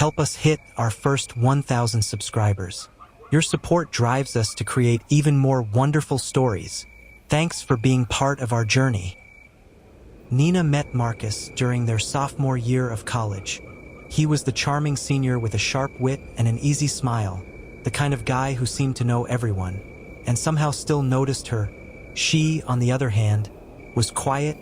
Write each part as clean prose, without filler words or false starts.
Help us hit our first 1,000 subscribers. Your support drives us to create even more wonderful stories. Thanks for being part of our journey. Nina met Marcus during their sophomore year of college. He was the charming senior with a sharp wit and an easy smile, the kind of guy who seemed to know everyone, and somehow still noticed her. She, on the other hand, was quiet,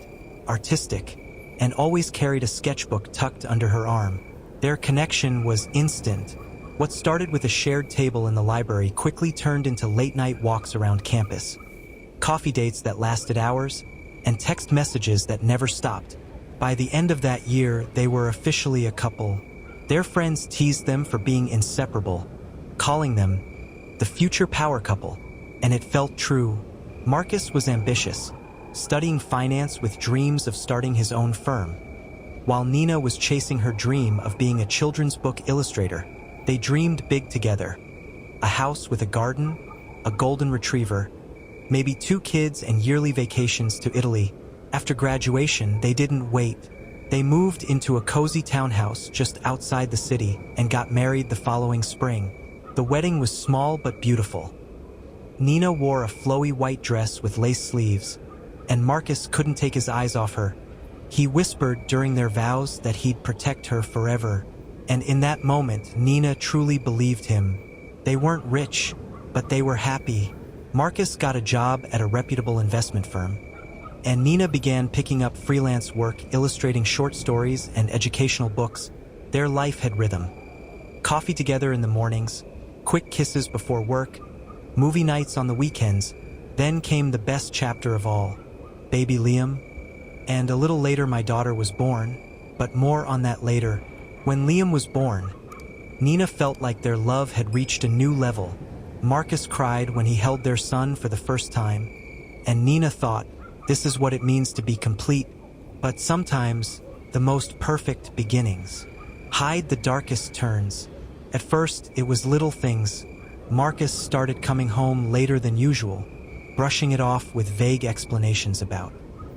artistic, and always carried a sketchbook tucked under her arm. Their connection was instant. What started with a shared table in the library quickly turned into late-night walks around campus, coffee dates that lasted hours, and text messages that never stopped. By the end of that year, they were officially a couple. Their friends teased them for being inseparable, calling them the future power couple, and it felt true. Marcus was ambitious, studying finance with dreams of starting his own firm, while Nina was chasing her dream of being a children's book illustrator. They dreamed big together. A house with a garden, a golden retriever, maybe 2 kids and yearly vacations to Italy. After graduation, they didn't wait. They moved into a cozy townhouse just outside the city and got married the following spring. The wedding was small but beautiful. Nina wore a flowy white dress with lace sleeves, and Marcus couldn't take his eyes off her. He whispered during their vows that he'd protect her forever, and in that moment, Nina truly believed him. They weren't rich, but they were happy. Marcus got a job at a reputable investment firm, and Nina began picking up freelance work illustrating short stories and educational books. Their life had rhythm. Coffee together in the mornings, quick kisses before work, movie nights on the weekends. Then came the best chapter of all, baby Liam. And a little later my daughter was born, but more on that later. When Liam was born, Nina felt like their love had reached a new level. Marcus cried when he held their son for the first time, and Nina thought, this is what it means to be complete. But sometimes, the most perfect beginnings hide the darkest turns. At first, it was little things. Marcus started coming home later than usual, brushing it off with vague explanations about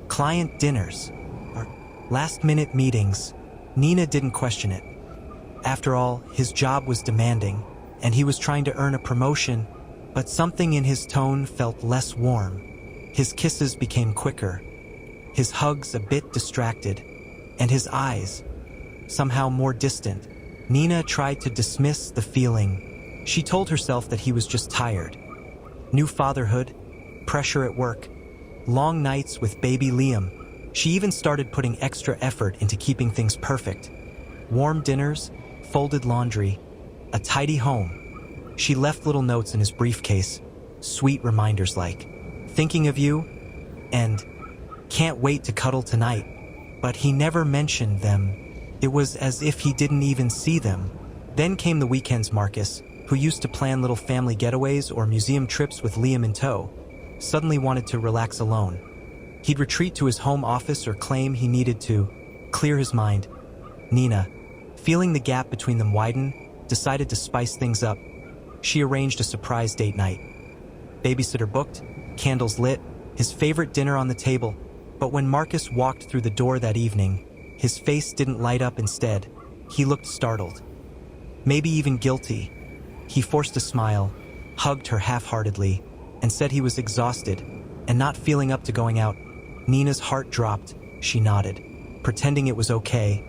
client dinners or last-minute meetings. Nina didn't question it. After all, his job was demanding, and he was trying to earn a promotion, but something in his tone felt less warm. His kisses became quicker, his hugs a bit distracted, and his eyes somehow more distant. Nina tried to dismiss the feeling. She told herself that he was just tired. New fatherhood, pressure at work, long nights with baby Liam. She even started putting extra effort into keeping things perfect. Warm dinners, folded laundry, a tidy home. She left little notes in his briefcase, sweet reminders like, thinking of you, and can't wait to cuddle tonight. But he never mentioned them. It was as if he didn't even see them. Then came the weekends. Marcus, who used to plan little family getaways or museum trips with Liam in tow, suddenly wanted to relax alone. He'd retreat to his home office or claim he needed to clear his mind. Nina, feeling the gap between them widen, decided to spice things up. She arranged a surprise date night. Babysitter booked, candles lit, his favorite dinner on the table. But when Marcus walked through the door that evening, his face didn't light up. Instead, he looked startled, maybe even guilty. He forced a smile, hugged her half-heartedly, and said he was exhausted and not feeling up to going out. Nina's heart dropped. She nodded, pretending it was okay,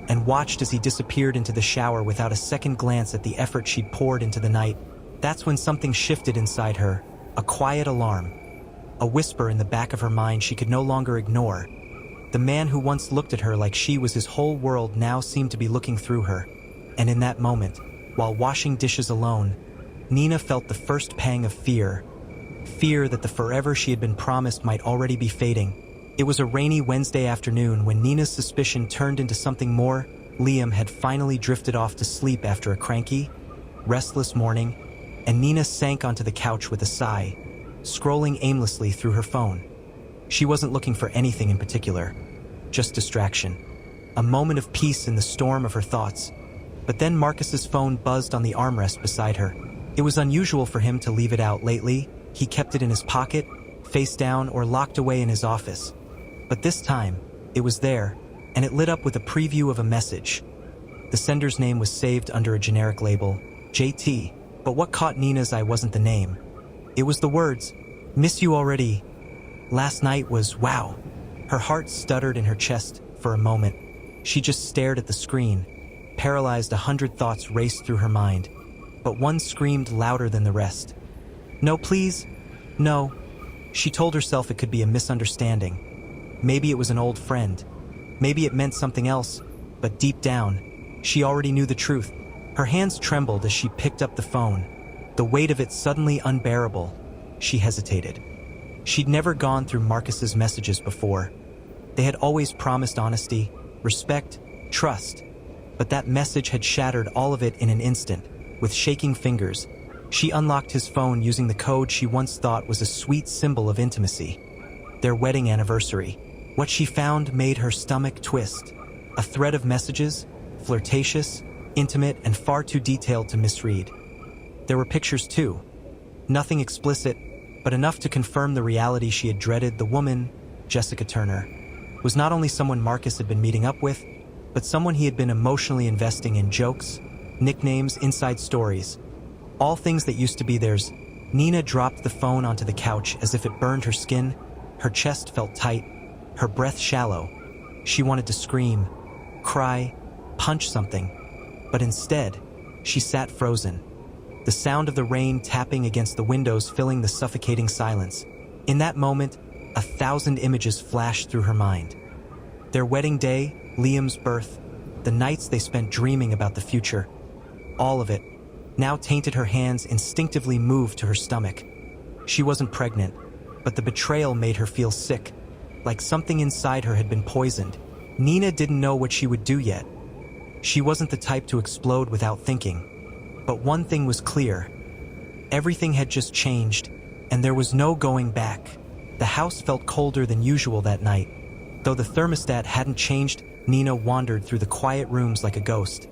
and watched as he disappeared into the shower without a second glance at the effort she'd poured into the night. That's when something shifted inside her, a quiet alarm, a whisper in the back of her mind she could no longer ignore. The man who once looked at her like she was his whole world now seemed to be looking through her. And in that moment, while washing dishes alone, Nina felt the first pang of fear. Fear that the forever she had been promised might already be fading. It was a rainy Wednesday afternoon when Nina's suspicion turned into something more. Liam had finally drifted off to sleep after a cranky, restless morning, and Nina sank onto the couch with a sigh, scrolling aimlessly through her phone. She wasn't looking for anything in particular, just distraction, a moment of peace in the storm of her thoughts. But then Marcus's phone buzzed on the armrest beside her. It was unusual for him to leave it out lately. He kept it in his pocket, face down, or locked away in his office. But this time, it was there, and it lit up with a preview of a message. The sender's name was saved under a generic label, JT, but what caught Nina's eye wasn't the name. It was the words, "Miss you already. Last night was wow." Her heart stuttered in her chest for a moment. She just stared at the screen. Paralyzed, 100 thoughts raced through her mind, but one screamed louder than the rest. "No, please. No." She told herself it could be a misunderstanding. Maybe it was an old friend. Maybe it meant something else, but deep down, she already knew the truth. Her hands trembled as she picked up the phone, the weight of it suddenly unbearable. She hesitated. She'd never gone through Marcus's messages before. They had always promised honesty, respect, trust, but that message had shattered all of it in an instant. With shaking fingers, she unlocked his phone using the code she once thought was a sweet symbol of intimacy. Their wedding anniversary. What she found made her stomach twist. A thread of messages, flirtatious, intimate, and far too detailed to misread. There were pictures too. Nothing explicit, but enough to confirm the reality she had dreaded. The woman, Jessica Turner, was not only someone Marcus had been meeting up with, but someone he had been emotionally investing in. Jokes, nicknames, inside stories. All things that used to be theirs. Nina dropped the phone onto the couch as if it burned her skin. Her chest felt tight, her breath shallow. She wanted to scream, cry, punch something, but instead, she sat frozen. The sound of the rain tapping against the windows filling the suffocating silence. In that moment, 1,000 images flashed through her mind. Their wedding day, Liam's birth, the nights they spent dreaming about the future. All of it, now tainted. Her hands instinctively moved to her stomach. She wasn't pregnant, but the betrayal made her feel sick, like something inside her had been poisoned. Nina didn't know what she would do yet. She wasn't the type to explode without thinking. But one thing was clear. Everything had just changed, and there was no going back. The house felt colder than usual that night. Though the thermostat hadn't changed, Nina wandered through the quiet rooms like a ghost,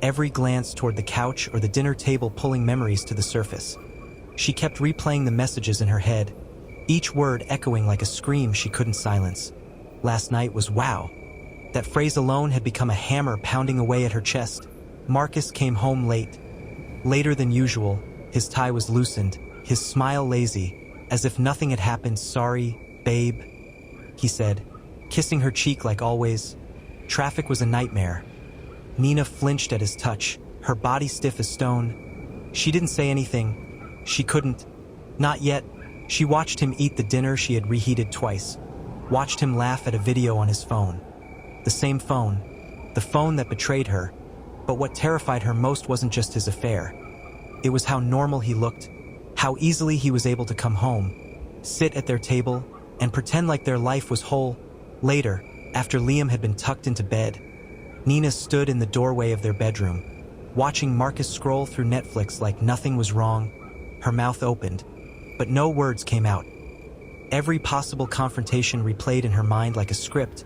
every glance toward the couch or the dinner table pulling memories to the surface. She kept replaying the messages in her head, each word echoing like a scream she couldn't silence. Last night was wow. That phrase alone had become a hammer pounding away at her chest. Marcus came home late. Later than usual, his tie was loosened, his smile lazy, as if nothing had happened. "Sorry, babe," he said, kissing her cheek like always. Traffic was a nightmare. Nina flinched at his touch, her body stiff as stone. She didn't say anything. She couldn't. Not yet. She watched him eat the dinner she had reheated twice. Watched him laugh at a video on his phone. The same phone. The phone that betrayed her. But what terrified her most wasn't just his affair. It was how normal he looked. How easily he was able to come home, sit at their table, and pretend like their life was whole. Later, after Liam had been tucked into bed, Nina stood in the doorway of their bedroom, watching Marcus scroll through Netflix like nothing was wrong. Her mouth opened, but no words came out. Every possible confrontation replayed in her mind like a script,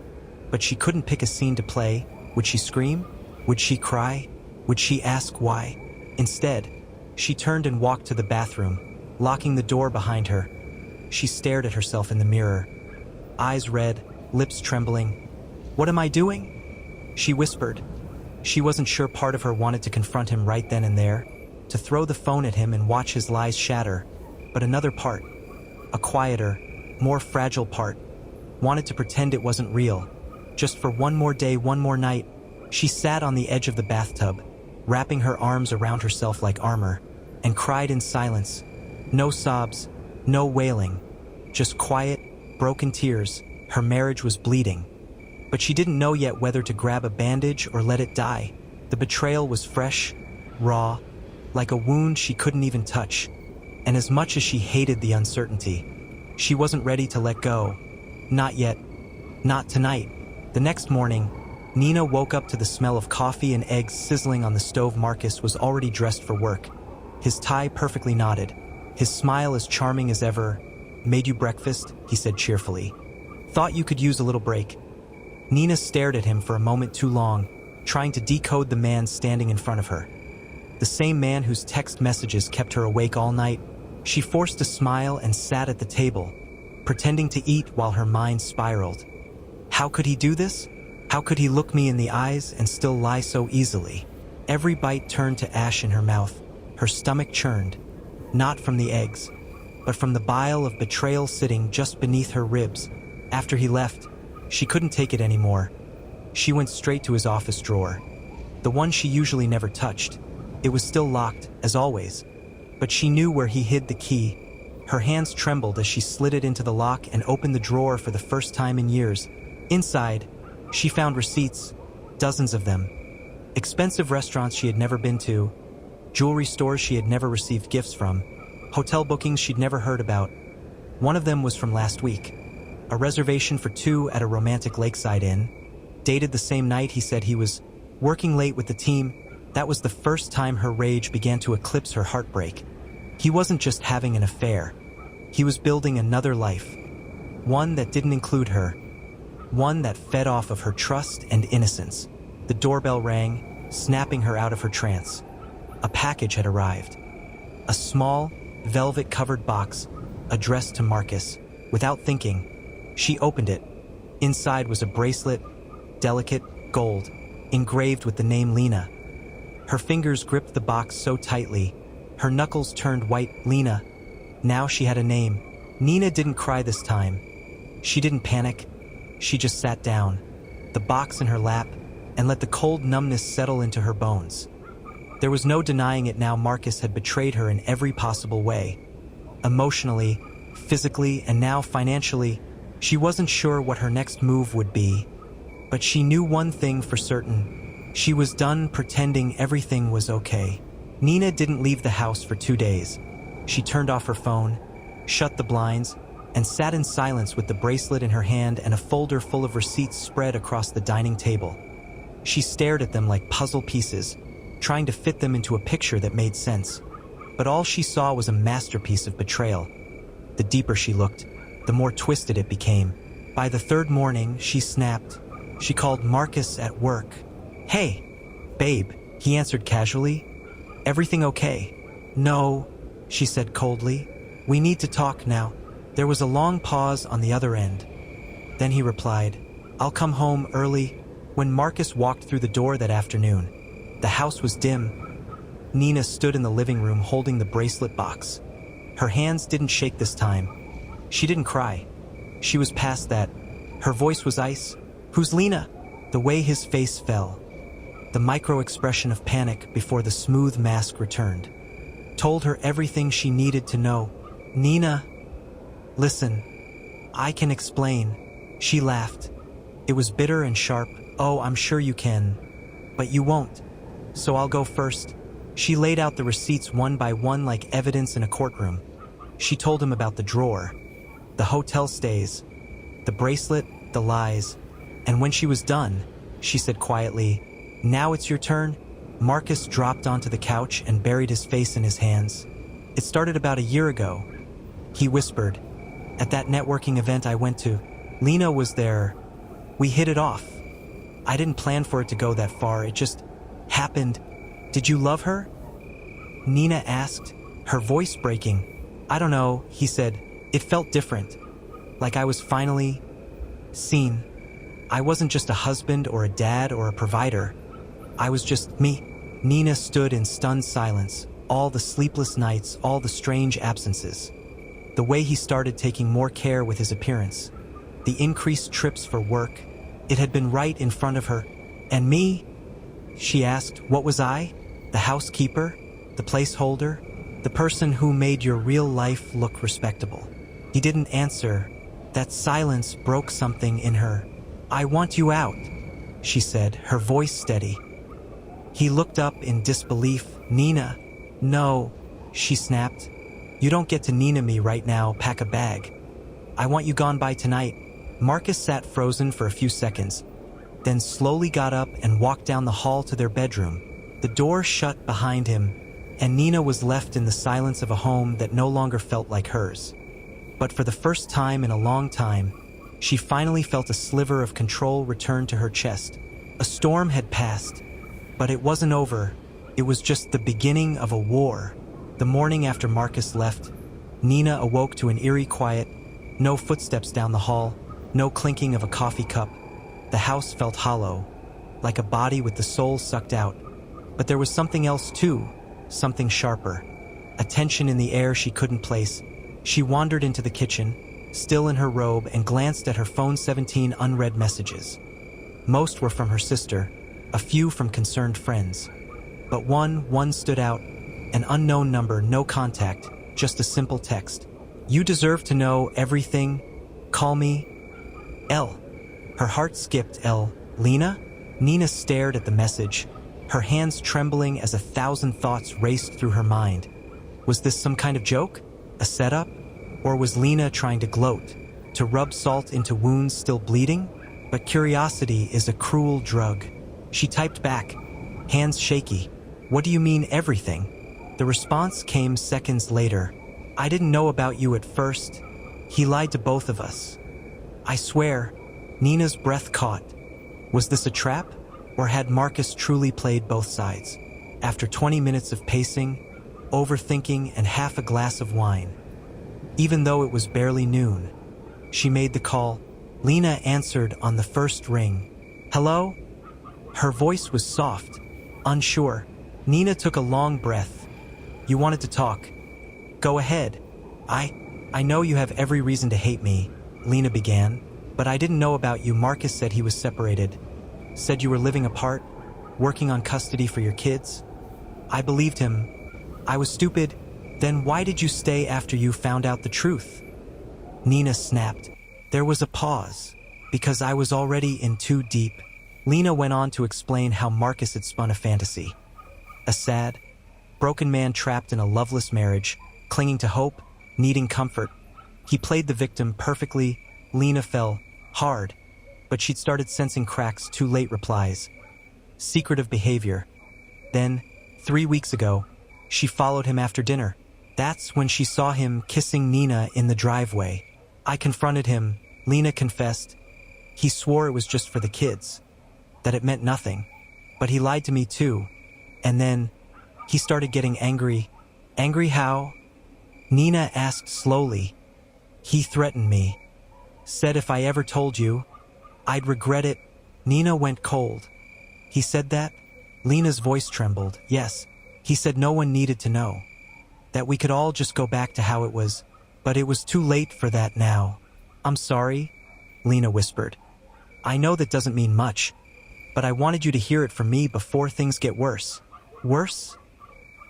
but she couldn't pick a scene to play. Would she scream? Would she cry? Would she ask why? Instead, she turned and walked to the bathroom, locking the door behind her. She stared at herself in the mirror, eyes red, lips trembling. "What am I doing?" she whispered. She wasn't sure. Part of her wanted to confront him right then and there, to throw the phone at him and watch his lies shatter. But another part, a quieter, more fragile part, wanted to pretend it wasn't real. Just for one more day, one more night. She sat on the edge of the bathtub, wrapping her arms around herself like armor, and cried in silence. No sobs, no wailing, just quiet, broken tears. Her marriage was bleeding, but she didn't know yet whether to grab a bandage or let it die. The betrayal was fresh, raw, like a wound she couldn't even touch. And as much as she hated the uncertainty, she wasn't ready to let go. Not yet. Not tonight. The next morning, Nina woke up to the smell of coffee and eggs sizzling on the stove. Marcus was already dressed for work, his tie perfectly knotted, his smile as charming as ever. "Made you breakfast," he said cheerfully. "Thought you could use a little break." Nina stared at him for a moment too long, trying to decode the man standing in front of her. The same man whose text messages kept her awake all night. She forced a smile and sat at the table, pretending to eat while her mind spiraled. How could he do this? How could he look me in the eyes and still lie so easily? Every bite turned to ash in her mouth. Her stomach churned, not from the eggs, but from the bile of betrayal sitting just beneath her ribs. After he left, she couldn't take it anymore. She went straight to his office drawer, the one she usually never touched. It was still locked, as always, but she knew where he hid the key. Her hands trembled as she slid it into the lock and opened the drawer for the first time in years. Inside, she found receipts, dozens of them. Expensive restaurants she had never been to, jewelry stores she had never received gifts from, hotel bookings she'd never heard about. One of them was from last week, a reservation for 2 at a romantic lakeside inn. Dated the same night he said he was working late with the team. That was the first time her rage began to eclipse her heartbreak. He wasn't just having an affair. He was building another life. One that didn't include her. One that fed off of her trust and innocence. The doorbell rang, snapping her out of her trance. A package had arrived. A small, velvet-covered box addressed to Marcus. Without thinking, she opened it. Inside was a bracelet, delicate, gold, engraved with the name Lena. Her fingers gripped the box so tightly, her knuckles turned white. Lena. Now she had a name. Nina didn't cry this time. She didn't panic. She just sat down, the box in her lap, and let the cold numbness settle into her bones. There was no denying it now. Marcus had betrayed her in every possible way. Emotionally, physically, and now financially. She wasn't sure what her next move would be, but she knew one thing for certain. She was done pretending everything was okay. Nina didn't leave the house for 2 days. She turned off her phone, shut the blinds, and sat in silence with the bracelet in her hand and a folder full of receipts spread across the dining table. She stared at them like puzzle pieces, trying to fit them into a picture that made sense. But all she saw was a masterpiece of betrayal. The deeper she looked, the more twisted it became. By the 3rd morning, she snapped. She called Marcus at work. "Hey, babe," he answered casually. "Everything okay?" "No," she said coldly. "We need to talk now." There was a long pause on the other end. Then he replied, "I'll come home early." When Marcus walked through the door that afternoon, the house was dim. Nina stood in the living room holding the bracelet box. Her hands didn't shake this time. She didn't cry. She was past that. Her voice was ice. "Who's Lena?" The way his face fell, the micro-expression of panic before the smooth mask returned, told her everything she needed to know. "Nina, listen, I can explain." She laughed. It was bitter and sharp. "Oh, I'm sure you can, but you won't. So I'll go first." She laid out the receipts one by one like evidence in a courtroom. She told him about the drawer, the hotel stays, the bracelet, the lies. And when she was done, she said quietly, "Now it's your turn." Marcus dropped onto the couch and buried his face in his hands. "It started about a year ago," he whispered. "At that networking event I went to. Lena was there. We hit it off. I didn't plan for it to go that far. It just happened." "Did you love her?" Nina asked, her voice breaking. "I don't know," he said. "It felt different. Like I was finally seen. I wasn't just a husband or a dad or a provider. I was just me." Nina stood in stunned silence. All the sleepless nights, all the strange absences. The way he started taking more care with his appearance. The increased trips for work. It had been right in front of her. "And me?" she asked. "What was I? The housekeeper? The placeholder? The person who made your real life look respectable?" He didn't answer. That silence broke something in her. "I want you out," she said, her voice steady. He looked up in disbelief. "Nina." "No," she snapped. "You don't get to Nina me right now. Pack a bag. I want you gone by tonight." Marcus sat frozen for a few seconds, then slowly got up and walked down the hall to their bedroom. The door shut behind him, and Nina was left in the silence of a home that no longer felt like hers. But for the first time in a long time, she finally felt a sliver of control return to her chest. A storm had passed, but it wasn't over. It was just the beginning of a war. The morning after Marcus left, Nina awoke to an eerie quiet. No footsteps down the hall, no clinking of a coffee cup, The house felt hollow, like a body with the soul sucked out. But there was something else too, something sharper. A tension in the air she couldn't place. She wandered into the kitchen, still in her robe, and glanced at her phone's 17 unread messages. Most were from her sister, a few from concerned friends. But one stood out, an unknown number, no contact, just a simple text. "You deserve to know everything. Call me L." Her heart skipped. L. Lena? Nina stared at the message, her hands trembling as 1,000 thoughts raced through her mind. Was this some kind of joke? A setup? Or was Lena trying to gloat, to rub salt into wounds still bleeding? But curiosity is a cruel drug. She typed back, hands shaky. "What do you mean everything?" The response came seconds later. "I didn't know about you at first. He lied to both of us. I swear." Nina's breath caught. Was this a trap? Or had Marcus truly played both sides? After 20 minutes of pacing, overthinking, and half a glass of wine, even though it was barely noon, she made the call. Lena answered on the first ring. "Hello?" Her voice was soft, unsure. Nina took a long breath. "You wanted to talk. Go ahead." I know you have every reason to hate me," Lena began, "but I didn't know about you. Marcus said he was separated. Said you were living apart, working on custody for your kids. I believed him. I was stupid. Then why did you stay after you found out the truth?" Nina snapped. There was a pause, because I was already in too deep. Lena went on to explain how Marcus had spun a fantasy. A sad, broken man trapped in a loveless marriage, clinging to hope, needing comfort. He played the victim perfectly. Lena fell hard, but she'd started sensing cracks. Too late replies. Secretive behavior. Then, 3 weeks ago, she followed him after dinner. That's when she saw him kissing Nina in the driveway. I confronted him, Lena confessed. He swore it was just for the kids, that it meant nothing. But he lied to me too. And then, he started getting angry. Angry how? Nina asked slowly. He threatened me. Said if I ever told you, I'd regret it. Nina went cold. He said that? Lena's voice trembled. Yes, he said no one needed to know. That we could all just go back to how it was. But it was too late for that now. I'm sorry, Lena whispered. I know that doesn't mean much, but I wanted you to hear it from me before things get worse. Worse?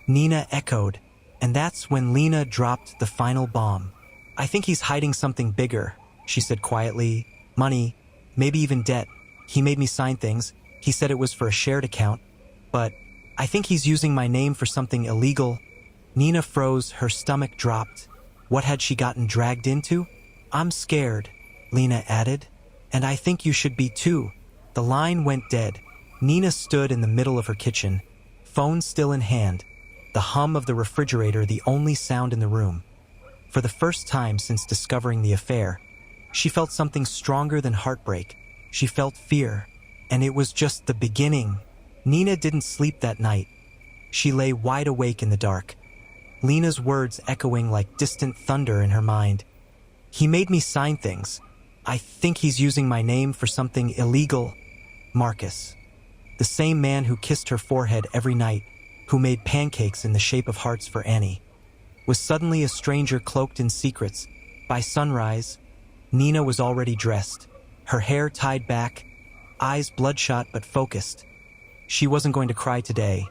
Nina echoed, and that's when Lena dropped the final bomb. I think he's hiding something bigger, she said quietly. Money, maybe even debt. He made me sign things. He said it was for a shared account, but I think he's using my name for something illegal. Nina froze, her stomach dropped. What had she gotten dragged into? I'm scared, Lena added, and I think you should be too. The line went dead. Nina stood in the middle of her kitchen, phone still in hand, the hum of the refrigerator the only sound in the room. For the first time since discovering the affair, she felt something stronger than heartbreak. She felt fear, and it was just the beginning. Nina didn't sleep that night. She lay wide awake in the dark, Lena's words echoing like distant thunder in her mind. He made me sign things. I think he's using my name for something illegal. Marcus, the same man who kissed her forehead every night, who made pancakes in the shape of hearts for Annie, was suddenly a stranger cloaked in secrets. By sunrise, Nina was already dressed, her hair tied back, eyes bloodshot but focused. She wasn't going to cry today.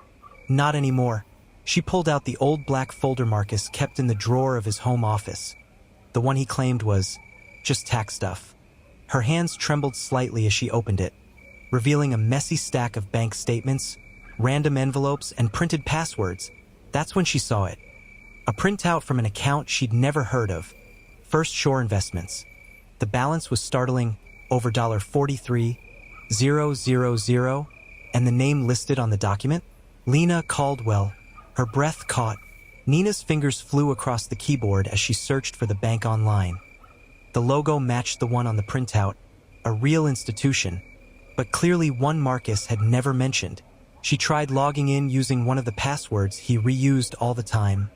Not anymore. She pulled out the old black folder Marcus kept in the drawer of his home office. The one he claimed was just tax stuff. Her hands trembled slightly as she opened it, revealing a messy stack of bank statements, random envelopes, and printed passwords. That's when she saw it. A printout from an account she'd never heard of. First Shore Investments. The balance was startling, over $43,000, and the name listed on the document? Lena Caldwell. Her breath caught. Nina's fingers flew across the keyboard as she searched for the bank online. The logo matched the one on the printout, a real institution, but clearly one Marcus had never mentioned. She tried logging in using one of the passwords he reused all the time.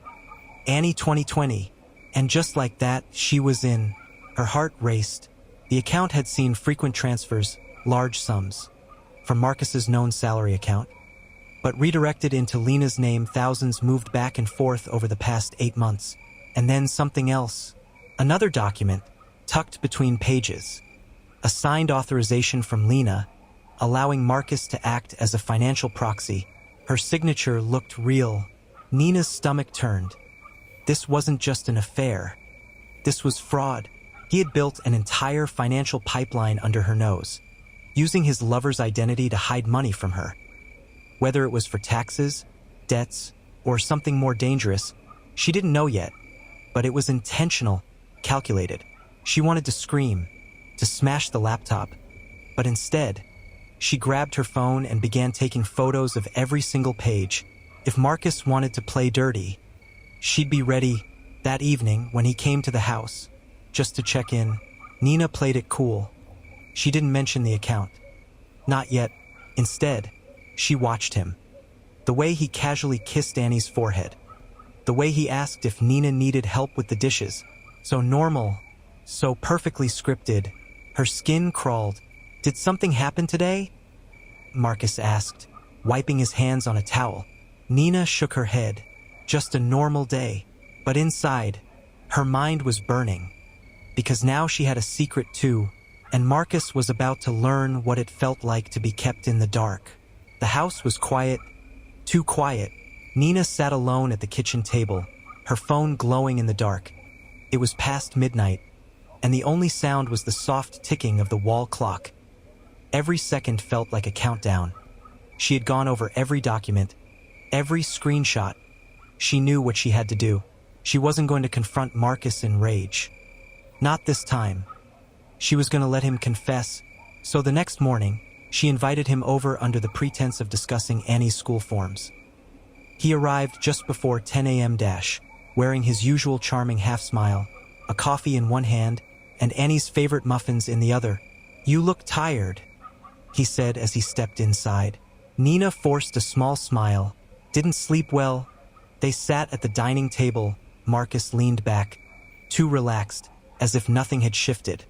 Annie 2020. And just like that, she was in. Her heart raced. The account had seen frequent transfers, large sums, from Marcus's known salary account, but redirected into Lena's name. Thousands moved back and forth over the past 8 months. And then something else. Another document, tucked between pages. A signed authorization from Lena, allowing Marcus to act as a financial proxy. Her signature looked real. Nina's stomach turned. This wasn't just an affair. This was fraud. He had built an entire financial pipeline under her nose, using his lover's identity to hide money from her. Whether it was for taxes, debts, or something more dangerous, she didn't know yet, but it was intentional, calculated. She wanted to scream, to smash the laptop, but instead, she grabbed her phone and began taking photos of every single page. If Marcus wanted to play dirty, she'd be ready that evening when he came to the house, just to check in. Nina played it cool. She didn't mention the account. Not yet. Instead, she watched him. The way he casually kissed Annie's forehead. The way he asked if Nina needed help with the dishes. So normal, so perfectly scripted. Her skin crawled. Did something happen today? Marcus asked, wiping his hands on a towel. Nina shook her head. Just a normal day. But inside, her mind was burning. Because now she had a secret too, and Marcus was about to learn what it felt like to be kept in the dark. The house was quiet, too quiet. Nina sat alone at the kitchen table, her phone glowing in the dark. It was past midnight, and the only sound was the soft ticking of the wall clock. Every second felt like a countdown. She had gone over every document, every screenshot. She knew what she had to do. She wasn't going to confront Marcus in rage. Not this time. She was going to let him confess. So the next morning, she invited him over under the pretense of discussing Annie's school forms. He arrived just before 10 a.m. wearing his usual charming half-smile, a coffee in one hand, and Annie's favorite muffins in the other. "You look tired," he said as he stepped inside. Nina forced a small smile. "Didn't sleep well." They sat at the dining table. Marcus leaned back, too relaxed, as if nothing had shifted.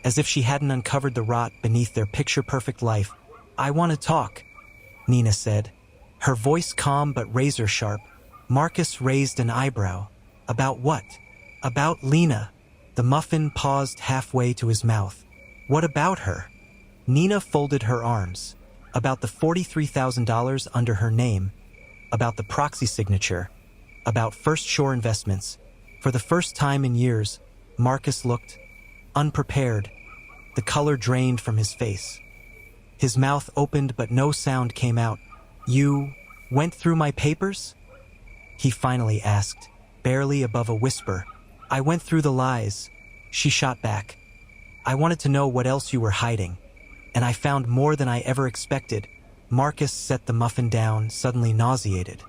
As if she hadn't uncovered the rot beneath their picture-perfect life. "I want to talk," Nina said, her voice calm but razor-sharp. Marcus raised an eyebrow. "About what?" "About Lena." The muffin paused halfway to his mouth. "What about her?" Nina folded her arms. "About the $43,000 under her name. About the proxy signature. About First Shore Investments." For the first time in years, Marcus looked unprepared. The color drained from his face. His mouth opened but no sound came out. "You went through my papers?" he finally asked, barely above a whisper. "I went through the lies," she shot back. "I wanted to know what else you were hiding. And I found more than I ever expected." Marcus set the muffin down, suddenly nauseated.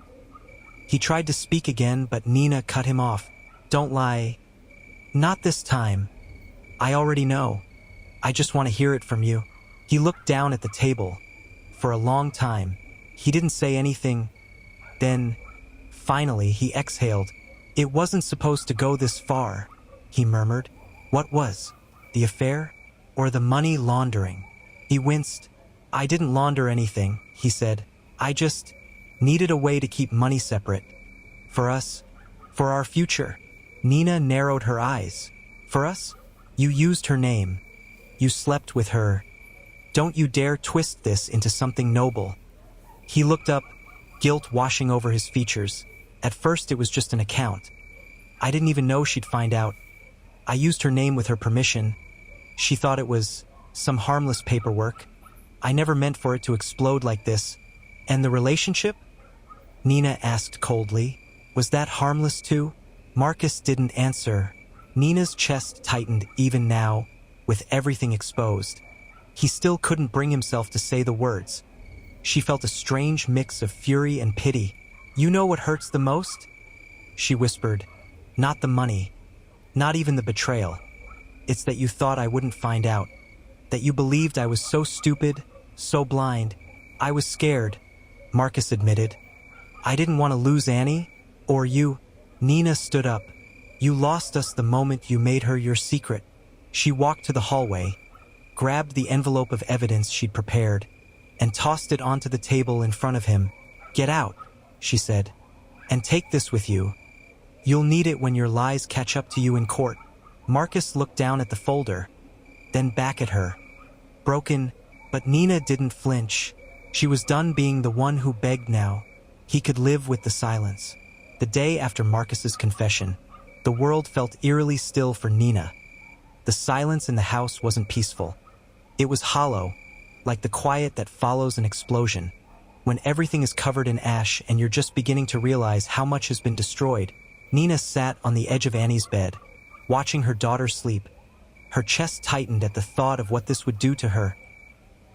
He tried to speak again, but Nina cut him off. "Don't lie." "Not this time. I already know. I just want to hear it from you." He looked down at the table. For a long time, he didn't say anything. Then, finally, he exhaled. "It wasn't supposed to go this far," he murmured. "What was? The affair? Or the money laundering?" He winced. "I didn't launder anything," he said. "I just needed a way to keep money separate. For us. For our future." Nina narrowed her eyes. "For us? You used her name. You slept with her. Don't you dare twist this into something noble." He looked up, guilt washing over his features. "At first it was just an account. I didn't even know she'd find out. I used her name with her permission. She thought it was some harmless paperwork. I never meant for it to explode like this." "And the relationship?" Nina asked coldly. "Was that harmless too?" Marcus didn't answer. Nina's chest tightened even now, with everything exposed. He still couldn't bring himself to say the words. She felt a strange mix of fury and pity. "You know what hurts the most?" she whispered. "Not the money. Not even the betrayal. It's that you thought I wouldn't find out. That you believed I was so stupid, so blind. I was scared," Marcus admitted. "I didn't want to lose Annie, or you." Nina stood up. "You lost us the moment you made her your secret." She walked to the hallway, grabbed the envelope of evidence she'd prepared and tossed it onto the table in front of him. "Get out," she said, "and take this with you. You'll need it when your lies catch up to you in court." Marcus looked down at the folder, then back at her. Broken, but Nina didn't flinch. She was done being the one who begged now. He could live with the silence. The day after Marcus's confession, the world felt eerily still for Nina. The silence in the house wasn't peaceful. It was hollow, like the quiet that follows an explosion. When everything is covered in ash and you're just beginning to realize how much has been destroyed. Nina sat on the edge of Annie's bed, watching her daughter sleep. Her chest tightened at the thought of what this would do to her.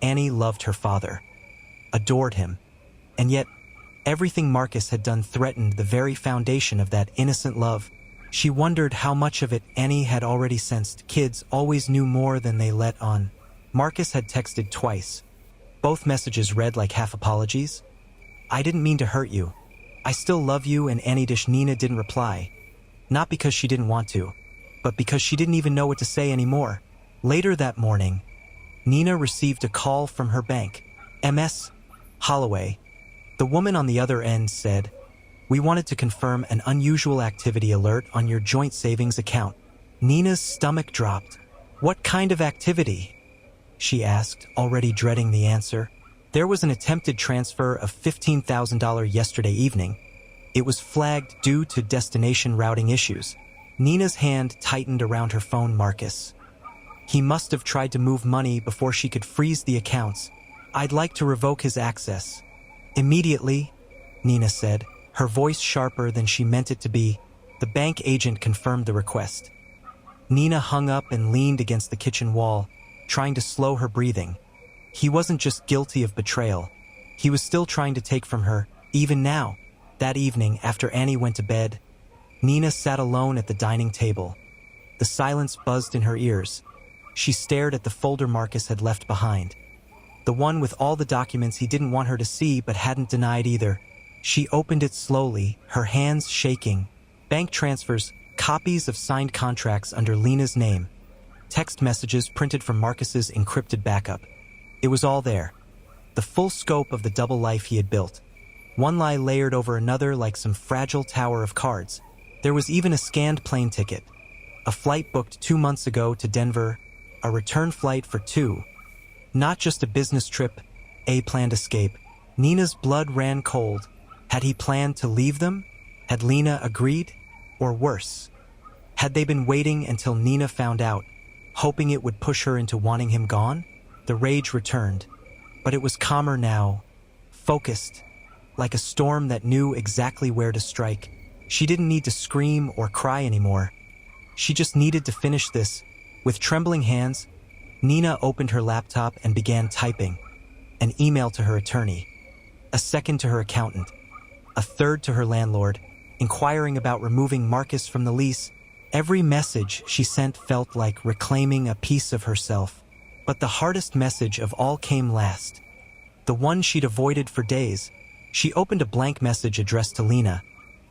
Annie loved her father, adored him, and yet everything Marcus had done threatened the very foundation of that innocent love. She wondered how much of it Annie had already sensed. Kids always knew more than they let on. Marcus had texted twice. Both messages read like half apologies. "I didn't mean to hurt you. I still love you," and Nina didn't reply. Not because she didn't want to, but because she didn't even know what to say anymore. Later that morning, Nina received a call from her bank. MS Holloway. The woman on the other end said, "We wanted to confirm an unusual activity alert on your joint savings account." Nina's stomach dropped. "What kind of activity?" she asked, already dreading the answer. There was an attempted transfer of $15,000 yesterday evening. It was flagged due to destination routing issues. Nina's hand tightened around her phone. Marcus. He must have tried to move money before she could freeze the accounts. "I'd like to revoke his access." "Immediately," Nina said, her voice sharper than she meant it to be. The bank agent confirmed the request. Nina hung up and leaned against the kitchen wall, trying to slow her breathing. He wasn't just guilty of betrayal. He was still trying to take from her, even now. That evening, after Annie went to bed, Nina sat alone at the dining table. The silence buzzed in her ears. She stared at the folder Marcus had left behind. The one with all the documents he didn't want her to see but hadn't denied either. She opened it slowly, her hands shaking. Bank transfers, copies of signed contracts under Lena's name, text messages printed from Marcus's encrypted backup. It was all there. The full scope of the double life he had built. One lie layered over another like some fragile tower of cards. There was even a scanned plane ticket. A flight booked 2 months ago to Denver, a return flight for 2. Not just a business trip, a planned escape. Nina's blood ran cold. Had he planned to leave them? Had Lena agreed? Or worse, had they been waiting until Nina found out, hoping it would push her into wanting him gone? The rage returned, but it was calmer now, focused, like a storm that knew exactly where to strike. She didn't need to scream or cry anymore. She just needed to finish this. With trembling hands, Nina opened her laptop and began typing. An email to her attorney, a second to her accountant, a third to her landlord, inquiring about removing Marcus from the lease. Every message she sent felt like reclaiming a piece of herself. But the hardest message of all came last. The one she'd avoided for days. She opened a blank message addressed to Lena.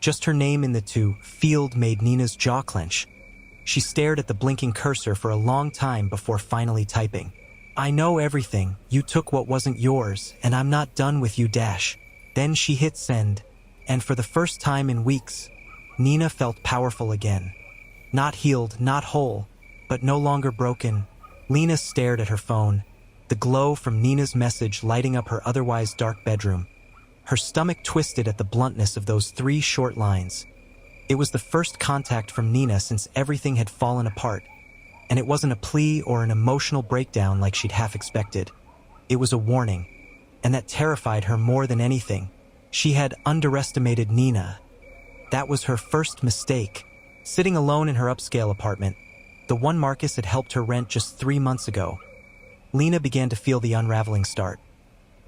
Just her name in the to field made Nina's jaw clench. She stared at the blinking cursor for a long time before finally typing. "I know everything. You took what wasn't yours, and I'm not done with you, dash." Then she hit send, and for the first time in weeks, Nina felt powerful again. Not healed, not whole, but no longer broken. Lena stared at her phone, the glow from Nina's message lighting up her otherwise dark bedroom. Her stomach twisted at the bluntness of those 3 short lines. It was the first contact from Nina since everything had fallen apart, and it wasn't a plea or an emotional breakdown like she'd half expected. It was a warning, and that terrified her more than anything. She had underestimated Nina. That was her first mistake. Sitting alone in her upscale apartment, the one Marcus had helped her rent just 3 months ago, Lena began to feel the unraveling start.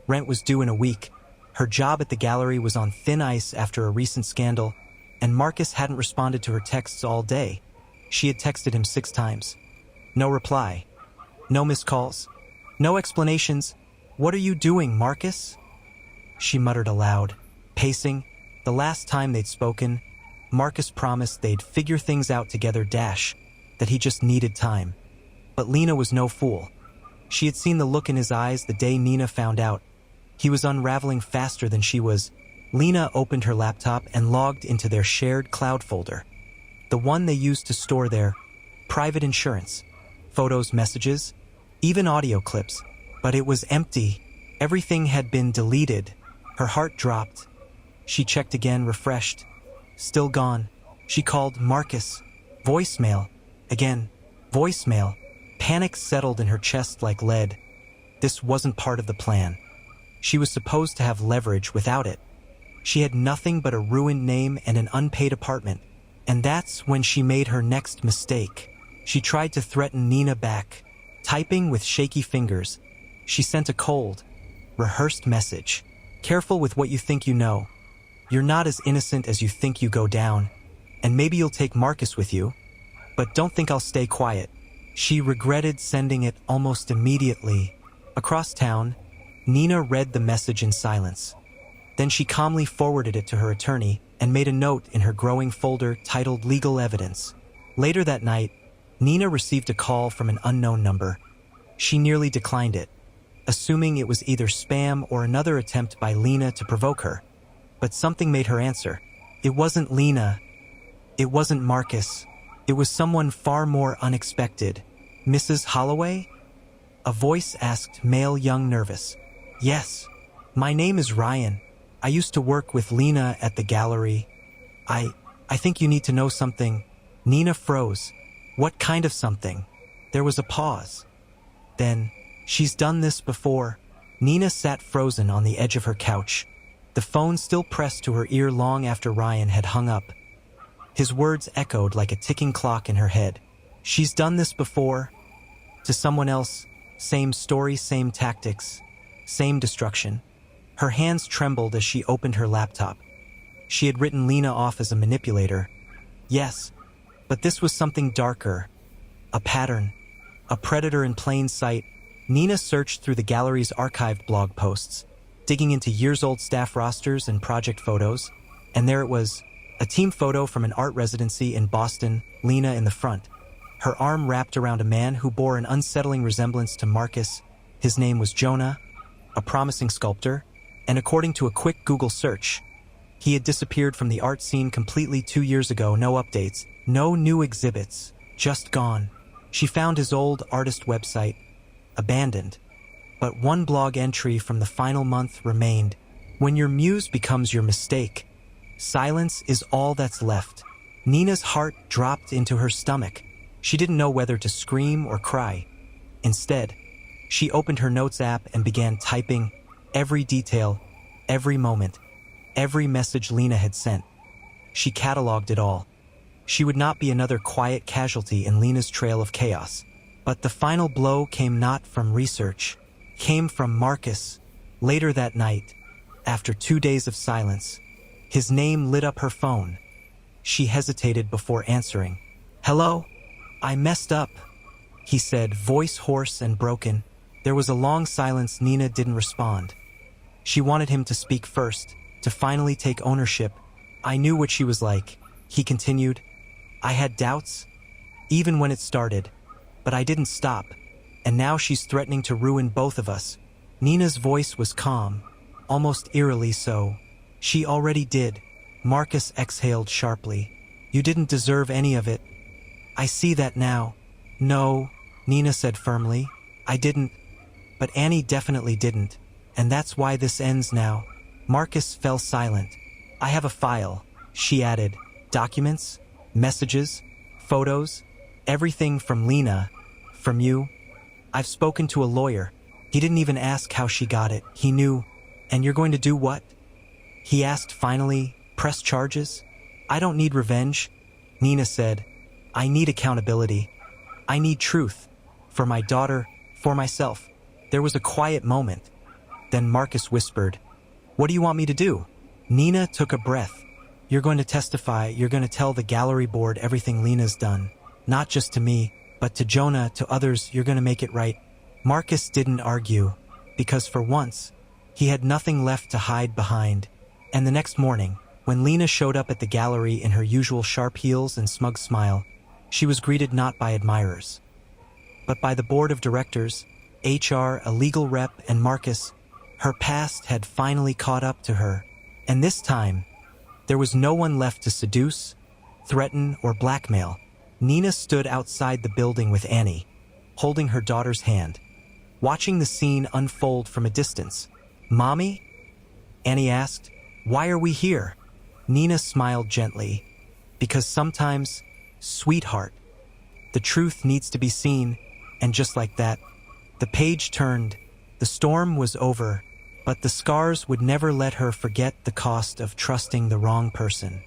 Rent was due in a week. Her job at the gallery was on thin ice after a recent scandal, and Marcus hadn't responded to her texts all day. She had texted him 6 times. No reply. No missed calls. No explanations. "What are you doing, Marcus?" She muttered aloud, pacing. The last time they'd spoken, Marcus promised they'd figure things out together, that he just needed time. But Lena was no fool. She had seen the look in his eyes the day Nina found out. He was unraveling faster than she was. Lena opened her laptop and logged into their shared cloud folder. The one they used to store their private insurance, photos, messages, even audio clips. But it was empty. Everything had been deleted. Her heart dropped. She checked again, refreshed. Still gone. She called Marcus. Voicemail. Again. Voicemail. Panic settled in her chest like lead. This wasn't part of the plan. She was supposed to have leverage without it. She had nothing but a ruined name and an unpaid apartment. And that's when she made her next mistake. She tried to threaten Nina back. Typing with shaky fingers, she sent a cold, rehearsed message. Careful with what you think you know. You're not as innocent as you think. You go down. And maybe you'll take Marcus with you. But don't think I'll stay quiet. She regretted sending it almost immediately. Across town, Nina read the message in silence. Then she calmly forwarded it to her attorney and made a note in her growing folder titled Legal Evidence. Later that night, Nina received a call from an unknown number. She nearly declined it, assuming it was either spam or another attempt by Lena to provoke her. But something made her answer. It wasn't Lena. It wasn't Marcus. It was someone far more unexpected. Mrs. Holloway? A voice asked, male, young, nervous. Yes. My name is Ryan. I used to work with Lena at the gallery. I think you need to know something. Nina froze. What kind of something? There was a pause. Then, she's done this before. Nina sat frozen on the edge of her couch, the phone still pressed to her ear long after Ryan had hung up. His words echoed like a ticking clock in her head. She's done this before. To someone else, same story, same tactics, same destruction. Her hands trembled as she opened her laptop. She had written Lena off as a manipulator. Yes, but this was something darker. A pattern. A predator in plain sight. Nina searched through the gallery's archived blog posts, digging into years-old staff rosters and project photos, and there it was, a team photo from an art residency in Boston, Lena in the front, her arm wrapped around a man who bore an unsettling resemblance to Marcus. His name was Jonah, a promising sculptor, and according to a quick Google search, he had disappeared from the art scene completely 2 years ago. No updates, no new exhibits, just gone. She found his old artist website, abandoned, but one blog entry from the final month remained. When your muse becomes your mistake, silence is all that's left. Nina's heart dropped into her stomach. She didn't know whether to scream or cry. Instead, she opened her notes app and began typing every detail, every moment, every message Lena had sent. She cataloged it all. She would not be another quiet casualty in Lena's trail of chaos. But the final blow came not from research, came from Marcus. Later that night, after 2 days of silence, his name lit up her phone. She hesitated before answering. "Hello? I messed up," he said, voice hoarse and broken. There was a long silence. Nina didn't respond. She wanted him to speak first, to finally take ownership. "I knew what she was like," he continued. "I had doubts, even when it started, but I didn't stop, and now she's threatening to ruin both of us." Nina's voice was calm, almost eerily so. "She already did." Marcus exhaled sharply. "You didn't deserve any of it. I see that now." "No," Nina said firmly. "I didn't. But Annie definitely didn't. And that's why this ends now." Marcus fell silent. "I have a file," she added. "Documents, messages, photos, everything from Lena, from you. I've spoken to a lawyer. He didn't even ask how she got it. He knew. And you're going to do what?" he asked finally. "Press charges?" "I don't need revenge," Nina said. "I need accountability. I need truth. For my daughter, for myself." There was a quiet moment. Then Marcus whispered, "What do you want me to do?" Nina took a breath. "You're going to testify. You're going to tell the gallery board everything Lena's done. Not just to me, but to Jonah, to others. You're going to make it right." Marcus didn't argue, because for once, he had nothing left to hide behind. And the next morning, when Lena showed up at the gallery in her usual sharp heels and smug smile, she was greeted not by admirers, but by the board of directors. HR, a legal rep, and Marcus, her past had finally caught up to her. And this time, there was no one left to seduce, threaten, or blackmail. Nina stood outside the building with Annie, holding her daughter's hand, watching the scene unfold from a distance. "Mommy?" Annie asked. "Why are we here?" Nina smiled gently. "Because sometimes, sweetheart, the truth needs to be seen." And just like that, the page turned. The storm was over, but the scars would never let her forget the cost of trusting the wrong person.